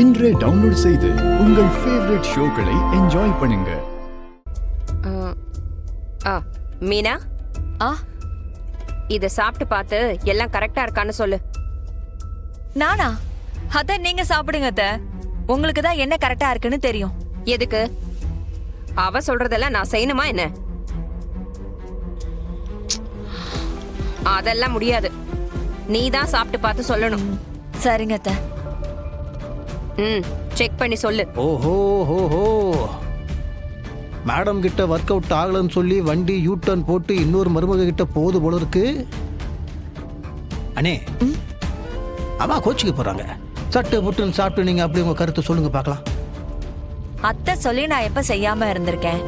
இன்றே டவுன்லோட் செய்து உங்கள் ஃபேவரட் ஷோக்களை என்ஜாய் பண்ணுங்க. மீனா, இத சாப்பிட்டு பார்த்து எல்லாம் கரெக்டா இருக்கான்னு சொல்லு. நானா? அத நீங்க சாப்பிடுங்க அத்த. உங்களுக்கு தான் என்ன கரெக்டா இருக்குன்னு தெரியும். எதுக்கு? அவ சொல்றதெல்லாம் நான் செய்யணுமா என்ன? அதெல்லாம் முடியாது. நீ தான் சாப்பிட்டு பார்த்து சொல்லணும். சரிங்க அத்த. செக் பண்ணி சொல்லு. ஓஹோ ஹோஹோ, மேடம் கிட்ட ஒர்க் அவுட் ஆகலன்னு சொல்லி வண்டி யூ டர்ன் போட்டு இன்னொரு மருமக கிட்ட போகுது போல இருக்கு. அண்ணே, அம்மா கோச்சிக்கு போறாங்க. சட்டு புட்டுன்னு சாப்பிட்டு நீங்க அப்படி உங்க கருத்தை சொல்லுங்க பார்க்கலாம். அத்தை சொல்லி நான் எப்ப செய்யாம இருந்திருக்கேன்?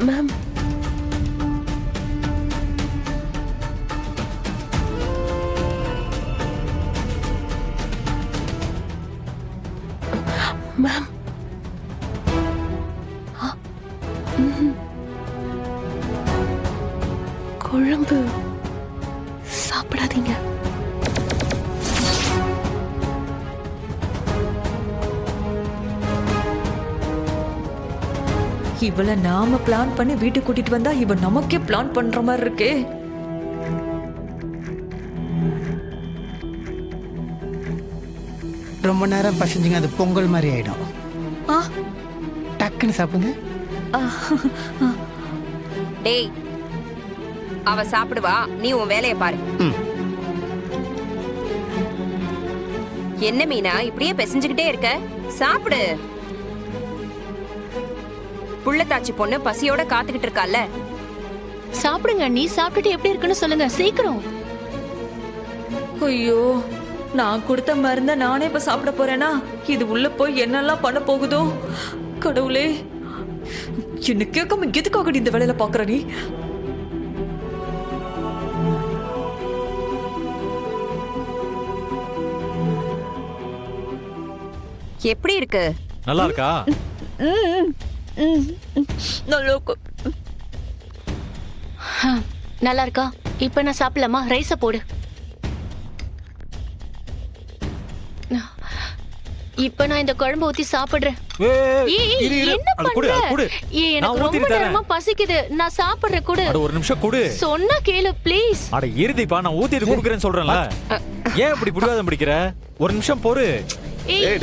மேம், மேம், குழம்பு சாப்பிடாதீங்க. இவள நாம பிளான் பண்ணி வீட்டுக்கு கூட்டிட்டு வந்தா இவ நமக்கே பிளான் பண்ற மாதிரி இருக்கே. ரொம்ப நேரம் பசஞ்சிங்க, அது பொங்கல் மாதிரி ஆயிடும். டக்குன்னு சாப்பிடுங்க. டேய், அவ சாப்பிடுவா, நீ உன் வேலைய பாரு. என்ன மீனா இப்படியே பெசஞ்சுக்கிட்டே இருக்க? சாப்பிடு. புள்ளத்தாச்சி பொண்ணு பசியோட காத்துக்கிட்டு இருக்கால. சாப்பிடுங்க. நீ சாப்பிட்டுட்டு எப்படி இருக்குன்னு சொல்லுங்க சீக்கிரம். ஐயோ, நான் கொடுத்த மருந்த நானே இப்ப சாப்பிட போறேனா? இது உள்ள போய் என்னெல்லாம் பண்ண போகுதோ கடவுளே. என்ன கேட்காம எதுக்காக இந்த வேலையில பாக்குற நீ? எப்படி இருக்கு? நல்லா இருக்கா? நல்லா இருக்கா? இப்ப நான் சாப்பிடலாமா? ரைஸ போடு. இப்ப நான் இந்த குழம்பு ஊத்தி சாப்பிடுறேன். என்ன பண்ற? எனக்கு ரொம்ப நேரமா பசிக்குது. நான் சாப்பிடுறேன். குடு. ஒரு நிமிஷம் குடு. சொன்னா கேளு ப்ளீஸ். அட இருதிப்பா, நான் ஊத்திட்டு குடுக்குறேன்னு சொல்றேன்ல. ஏன் இப்படி புடிவாதம் பிடிக்கிற? ஒரு நிமிஷம் பொறு.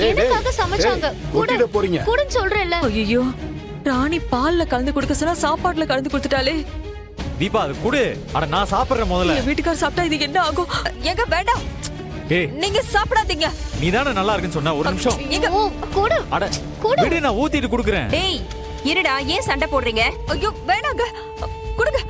எனக்காக சமைச்சாங்க. குடுன்னு சொல்றேன்ல. ஐயோ, ராணி பால்ல கலந்து கொடுக்க சொன்னா சாப்பாட்டுல கலந்து கொடுத்துட்டாலே. தீபா, அது குடு. அட நான் சாப்பிடுறேன் முதல்ல. வீட்டுக்கார சாப்பிட்டா இது என்ன ஆகும்? எங்க வேண்டாம். ஏய், நீங்க சாப்பிடாதீங்க. நீதானே நல்லா இருக்குன்னு சொன்ன. ஒரு நிமிஷம். குடு. அட விடு, நான் ஊத்திட்டு குடுக்குறேன். டேய் இருடா, ஏன் சண்டை போடுறீங்க? ஐயோ வேணாங்க, கொடுங்க.